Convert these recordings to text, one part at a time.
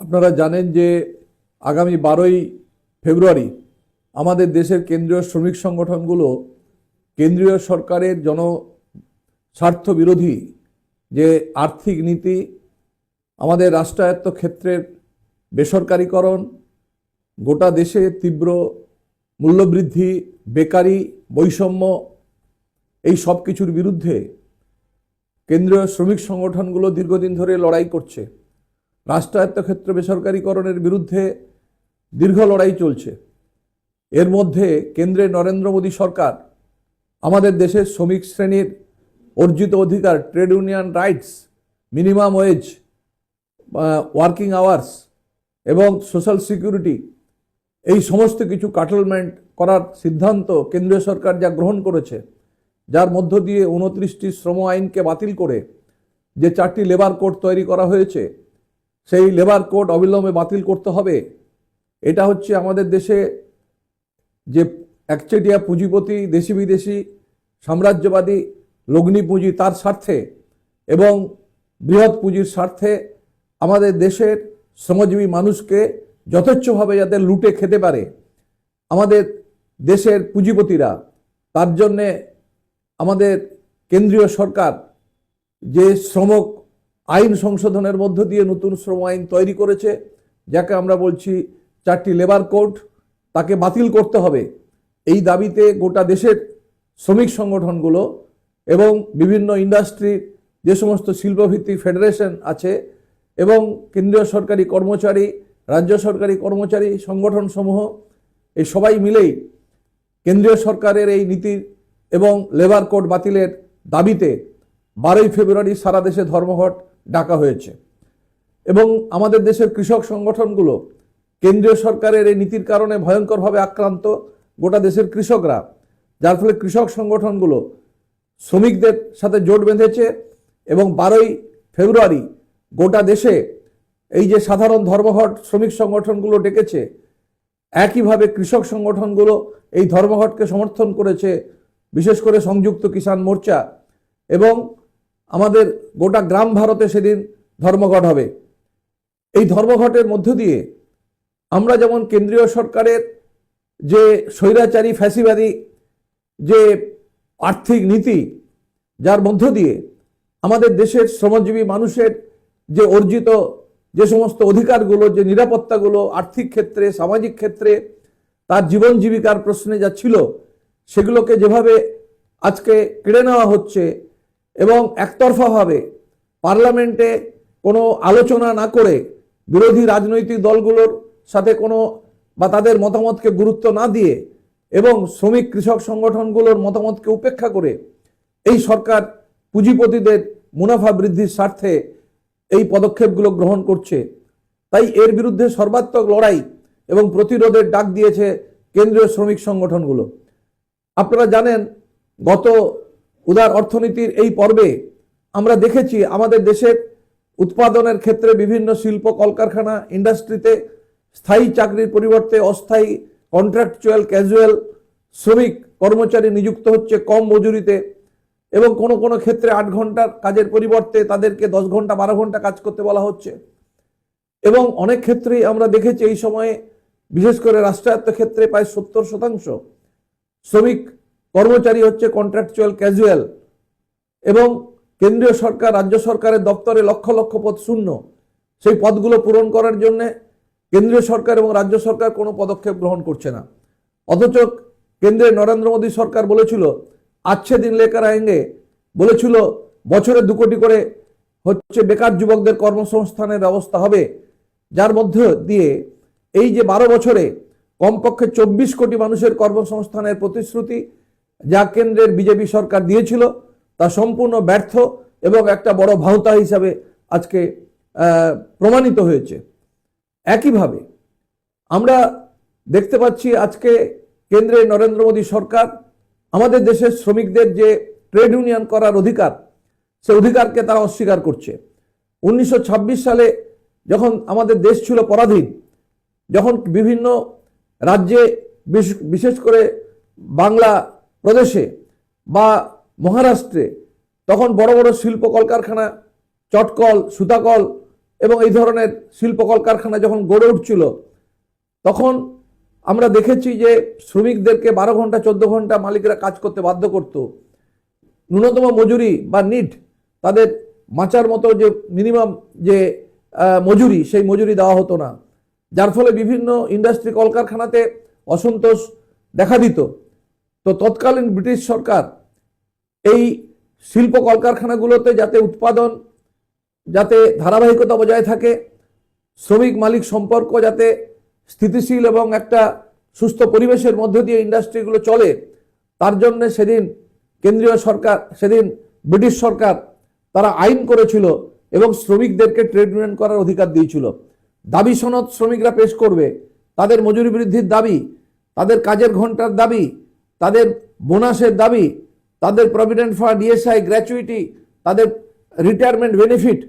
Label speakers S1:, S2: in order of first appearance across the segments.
S1: আপনারা জানেন যে আগামী 12ই ফেব্রুয়ারি আমাদের দেশের কেন্দ্রীয় শ্রমিক সংগঠনগুলো কেন্দ্রীয় সরকারের জনস্বার্থ বিরোধী যে আর্থিক নীতি, আমাদের রাষ্ট্রায়ত্ত ক্ষেত্রের বেসরকারীকরণ, গোটা দেশে তীব্র মূল্যবৃদ্ধি, বেকারি, বৈষম্য, এই সব কিছুর বিরুদ্ধে কেন্দ্রীয় শ্রমিক সংগঠনগুলো দীর্ঘদিন ধরে লড়াই করছে। রাষ্ট্রায়ত্ত ক্ষেত্র বেসরকারীকরণের বিরুদ্ধে দীর্ঘ লড়াই চলছে। এর মধ্যে কেন্দ্রে নরেন্দ্র মোদী সরকার আমাদের দেশের শ্রমিক শ্রেণীর অর্জিত অধিকার, trade union rights, minimum wedge, working hours এবং সোশ্যাল সিকিউরিটি, এই সমস্ত কিছু কাটলমেন্ট করার সিদ্ধান্ত কেন্দ্রীয় সরকার যা গ্রহণ করেছে, যার মধ্য দিয়ে 29টি শ্রম আইনকে বাতিল করে যে 4টি লেবার কোড তৈরি করা হয়েছে, সেই লেবার কোড অবিলম্বে বাতিল করতে হবে। এটা হচ্ছে আমাদের দেশে যে একচেটিয়া পুঁজিপতি, দেশি বিদেশি সাম্রাজ্যবাদী লগ্নি পুঁজি, তার স্বার্থে এবং বৃহৎ পুঁজির স্বার্থে আমাদের দেশের শ্রমজীবী মানুষকে যথেচ্ছভাবে যাতে লুটে খেতে পারে আমাদের দেশের পুঁজিপতিরা, তার জন্যে আমাদের কেন্দ্রীয় সরকার যে শ্রম আইন সংশোধনের মধ্য দিয়ে নতুন শ্রম আইন তৈরি করেছে, যাকে আমরা বলছি 4টি লেবার কোড, তাকে বাতিল করতে হবে। এই দাবিতে গোটা দেশের শ্রমিক সংগঠনগুলো এবং বিভিন্ন ইন্ডাস্ট্রির যে সমস্ত শিল্পভিত্তিক ফেডারেশন আছে এবং কেন্দ্রীয় সরকারি কর্মচারী, রাজ্য সরকারি কর্মচারী সংগঠনসমূহ, এই সবাই মিলেই কেন্দ্রীয় সরকারের এই নীতির এবং লেবার কোড বাতিলের দাবিতে 12ই ফেব্রুয়ারি সারা দেশে ধর্মঘট ডাকা হয়েছে। এবং আমাদের দেশের কৃষক সংগঠনগুলো কেন্দ্রীয় সরকারের এই নীতির কারণে ভয়ঙ্করভাবে আক্রান্ত গোটা দেশের কৃষকরা, যার ফলে কৃষক সংগঠনগুলো শ্রমিকদের সাথে জোট বেঁধেছে এবং 12ই ফেব্রুয়ারি গোটা দেশে এই যে সাধারণ ধর্মঘট শ্রমিক সংগঠনগুলো ডেকেছে, একইভাবে কৃষক সংগঠনগুলো এই ধর্মঘটকে সমর্থন করেছে, বিশেষ করে সংযুক্ত কিষাণ মোর্চা। এবং আমাদের গোটা গ্রাম ভারতে সেদিন ধর্মঘট হবে। এই ধর্মঘটের মধ্য দিয়ে আমরা যেমন কেন্দ্রীয় সরকারের যে স্বৈরাচারী ফ্যাসিবাদী যে আর্থিক নীতি, যার মধ্য দিয়ে আমাদের দেশের শ্রমজীবী মানুষের যে অর্জিত যে সমস্ত অধিকারগুলো, যে নিরাপত্তাগুলো আর্থিক ক্ষেত্রে, সামাজিক ক্ষেত্রে, তার জীবন জীবিকার প্রশ্নে যা ছিল, সেগুলোকে যেভাবে আজকে কেড়ে নেওয়া হচ্ছে এবং একতরফাভাবে পার্লামেন্টে কোনো আলোচনা না করে বিরোধী রাজনৈতিক দলগুলোর সাথে কোনো বা তাদের মতামতকে গুরুত্ব না দিয়ে এবং শ্রমিক কৃষক সংগঠনগুলোর মতামতকে উপেক্ষা করে এই সরকার পুঁজিপতিদের মুনাফা বৃদ্ধির স্বার্থে এই পদক্ষেপগুলো গ্রহণ করছে। তাই এর বিরুদ্ধে সর্বাত্মক লড়াই এবং প্রতিরোধের ডাক দিয়েছে কেন্দ্রীয় শ্রমিক সংগঠনগুলো। আপনারা জানেন, গত উদার অর্থনীতির এই পর্বে আমরা দেখেছি আমাদের দেশের উৎপাদনের ক্ষেত্রে বিভিন্ন শিল্প কলকারখানা ইন্ডাস্ট্রিতে স্থায়ী চাকরির পরিবর্তে অস্থায়ী কন্ট্রাকচুয়াল ক্যাজুয়াল শ্রমিক কর্মচারী নিযুক্ত হচ্ছে কম মজুরিতে এবং কোনো কোনো ক্ষেত্রে 8 ঘন্টার কাজের পরিবর্তে তাদেরকে 10 ঘন্টা 12 ঘন্টা কাজ করতে বলা হচ্ছে। এবং অনেক ক্ষেত্রেই আমরা দেখেছি এই সময়ে বিশেষ করে রাষ্ট্রায়ত্ত ক্ষেত্রে প্রায় 70% শ্রমিক কর্মচারী হচ্ছে কন্ট্রাকচুয়াল ক্যাজুয়াল এবং কেন্দ্রীয় সরকার রাজ্য সরকারের দপ্তরে লক্ষ লক্ষ পদ শূন্য। সেই পদগুলো পূরণ করার জন্য কেন্দ্রীয় সরকার এবং রাজ্য সরকার কোনো পদক্ষেপ গ্রহণ করছে না। অথচ কেন্দ্রে নরেন্দ্র মোদী সরকার বলেছিল আচ্ছে দিন লেকার আয়েঙ্গে, বলেছিল বছরে 2 কোটি করে হচ্ছে বেকার যুবকদের কর্মসংস্থানের ব্যবস্থা হবে, যার মধ্যে দিয়ে এই যে 12 বছরে কমপক্ষে 24 কোটি মানুষের কর্মসংস্থানের প্রতিশ্রুতি যা কেন্দ্রের বিজেপি সরকার দিয়েছিল, তা সম্পূর্ণ ব্যর্থ এবং একটা বড় ভাঁওতা হিসাবে আজকে প্রমাণিত হয়েছে। একইভাবে আমরা দেখতে পাচ্ছি আজকে কেন্দ্রে নরেন্দ্র মোদী সরকার আমাদের দেশের শ্রমিকদের যে ট্রেড ইউনিয়ন করার অধিকার, সে অধিকারকে তারা অস্বীকার করছে। 1926 সালে যখন আমাদের দেশ ছিল পরাধীন, যখন বিভিন্ন রাজ্যে বিশেষ করে বাংলা প্রদেশে বা মহারাষ্ট্রে তখন বড় বড় শিল্প কলকারখানা, চটকল, সুতাকল এবং এই ধরনের শিল্প কলকারখানা যখন গড়ে উঠছিল, তখন আমরা দেখেছি যে শ্রমিকদেরকে 12 ঘন্টা 14 ঘন্টা মালিকরা কাজ করতে বাধ্য করত। ন্যূনতম মজুরি বা নিট, তাদের মাচার মতো যে মিনিমাম যে মজুরি, সেই মজুরি দেওয়া হতো না, যার ফলে বিভিন্ন ইন্ডাস্ট্রি কলকারখানাতে অসন্তোষ দেখা দিত। তো তৎকালীন ব্রিটিশ সরকার এই শিল্প কলকারখানাগুলোতে যাতে উৎপাদন, যাতে ধারাবাহিকতা বজায় থাকে, শ্রমিক মালিক সম্পর্ক যাতে স্থিতিশীল এবং একটা সুস্থ পরিবেশের মধ্য দিয়ে ইন্ডাস্ট্রিগুলো চলে, তার জন্য সেদিন কেন্দ্রীয় সরকার, সেদিন ব্রিটিশ সরকার তারা আইন করেছিল এবং শ্রমিকদেরকে ট্রেড ইউনিয়ন করার অধিকার দিয়েছিল। দাবি সনদ শ্রমিকরা পেশ করবে, তাদের মজুরি বৃদ্ধির দাবি, তাদের কাজের ঘন্টার দাবি, তাদের বোনাসের দাবি, তাদের প্রভিডেন্ট ফান্ড, ডিএসআই, গ্র্যাচুইটি, তাদের রিটায়ারমেন্ট বেনিফিট,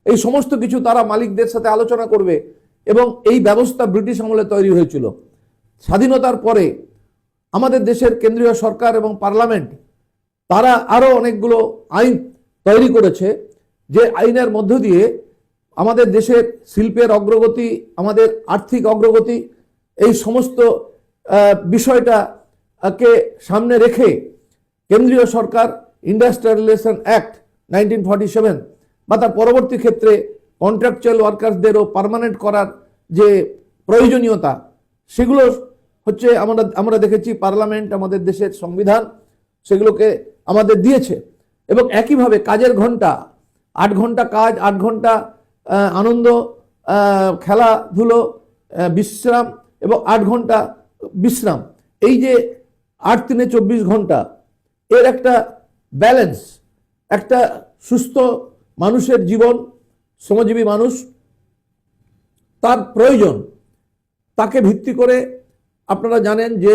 S1: এই সমস্ত কিছু তারা মালিকদের সাথে আলোচনা করবে। এবং এই ব্যবস্থা ব্রিটিশ আমলে তৈরি হয়েছিল। স্বাধীনতার পরে আমাদের দেশের কেন্দ্রীয় সরকার এবং পার্লামেন্ট তারা আরও অনেকগুলো আইন তৈরি করেছে, যে আইনের মধ্য দিয়ে আমাদের দেশের শিল্পের অগ্রগতি, আমাদের আর্থিক অগ্রগতি, এই সমস্ত বিষয়টাকে সামনে রেখে কেন্দ্রীয় সরকার ইন্ডাস্ট্রিয়াল রিলেশন অ্যাক্ট 1947 বা তার পরবর্তী ক্ষেত্রে কন্ট্রাকচুয়াল ওয়ার্কার্সদেরও পার্মানেন্ট করার যে প্রয়োজনীয়তা, সেগুলো হচ্ছে আমরা দেখেছি পার্লামেন্ট, আমাদের দেশের সংবিধান সেগুলোকে আমাদের দিয়েছে। এবং একইভাবে কাজের ঘন্টা, 8 ঘন্টা কাজ, 8 ঘন্টা আনন্দ, খেলাধুলো, বিশ্রাম এবং 8 ঘন্টা বিশ্রাম, এই যে 8-3-24 ঘন্টা, এর একটা ব্যালেন্স, একটা সুস্থ মানুষের জীবন, শ্রমজীবী মানুষ তার প্রয়োজন, তাকে ভিত্তি করে আপনারা জানেন যে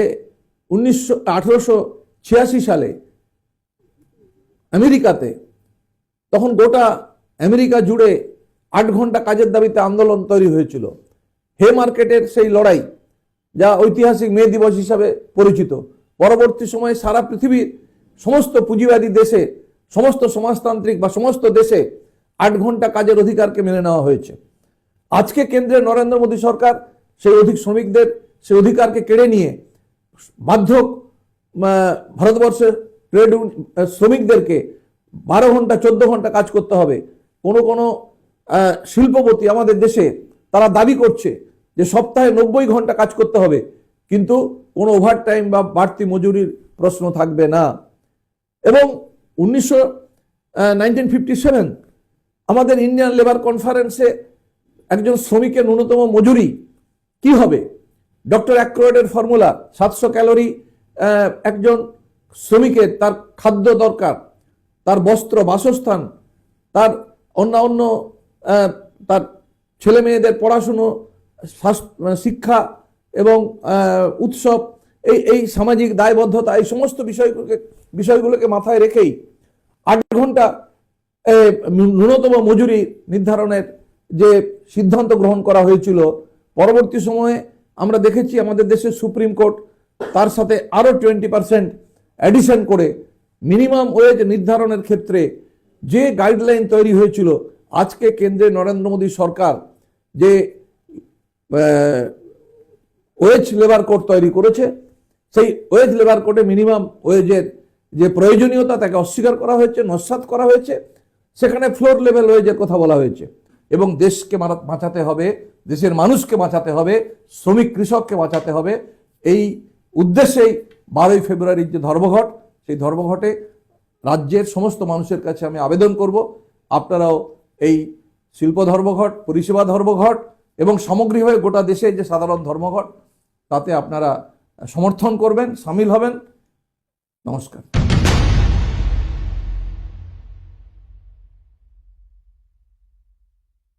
S1: 1886 সালে আমেরিকাতে, তখন গোটা আমেরিকা জুড়ে 8 ঘন্টা কাজের দাবিতে আন্দোলন তৈরি হয়েছিল। হে মার্কেটের সেই লড়াই, যা ঐতিহাসিক মে দিবস হিসাবে পরিচিত। পরবর্তী সময়ে সারা পৃথিবীর সমস্ত পুঁজিবাদী দেশে, সমস্ত সমাজতান্ত্রিক বা সমস্ত দেশে 8 ঘন্টা কাজের অধিকারকে মেনে নেওয়া হয়েছে। আজকে কেন্দ্রে নরেন্দ্র মোদী সরকার সেই শ্রমিকদের সেই অধিকারকে কেড়ে নিয়ে বাধ্যক ভারতবর্ষের ট্রেড শ্রমিকদেরকে 12 ঘন্টা 14 ঘন্টা কাজ করতে হবে। কোনো শিল্পপতি আমাদের দেশে তারা দাবি করছে যে সপ্তাহে 90 ঘন্টা কাজ করতে হবে, কিন্তু কোনো ওভারটাইম বা বাড়তি মজুরির প্রশ্ন থাকবে না। এবং 1957 আমাদের ইন্ডিয়ান লেবার কনফারেন্সে একজন শ্রমিকের ন্যূনতম মজুরি কি হবে, ডক্টর অ্যাক্রয়েডের ফর্মুলা, 700 ক্যালোরি একজন শ্রমিকের তার খাদ্য দরকার, তার বস্ত্র, বাসস্থান, তার অন্যান্য তার ছেলে মেয়েদের পড়াশুনো, শিক্ষা এবং উৎসব, এই সামাজিক দায়বদ্ধতা, এই সমস্ত বিষয়গুলোকে মাথায় রেখেই 8 ঘন্টা ন্যূনতম মজুরি নির্ধারণের যে সিদ্ধান্ত গ্রহণ করা হয়েছিল। পরবর্তী সময়ে আমরা দেখেছি আমাদের দেশের সুপ্রিম কোর্ট তার সাথে আরও 20% অ্যাডিশন করে মিনিমাম ওয়েজ নির্ধারণের ক্ষেত্রে যে গাইডলাইন তৈরি হয়েছিল, আজকে কেন্দ্রে নরেন্দ্র মোদী সরকার যে ওয়েজ লেবার কোড তৈরি করেছে, সেই ওয়েজ লেবার কোডে মিনিমাম ওয়েজের যে প্রয়োজনীয়তা তাকে অস্বীকার করা হয়েছে, নস্যাৎ করা হয়েছে। সেখানে ফ্লোর লেভেল ওয়েজের কথা বলা হয়েছে। এবং দেশকে বাঁচাতে হবে, দেশের মানুষকে বাঁচাতে হবে, শ্রমিক কৃষককে বাঁচাতে হবে। এই উদ্দেশ্যেই 12ই ফেব্রুয়ারির যে ধর্মঘট, সেই ধর্মঘটে রাজ্যের সমস্ত মানুষের কাছে আমি আবেদন করব, আপনারাও এই শিল্প ধর্মঘট, পরিষেবা ধর্মঘট এবং সামগ্রিকভাবে গোটা দেশে যে সাধারণ ধর্মঘট, তাতে আপনারা সমর্থন করবেন, সামিল হবেন। নমস্কার।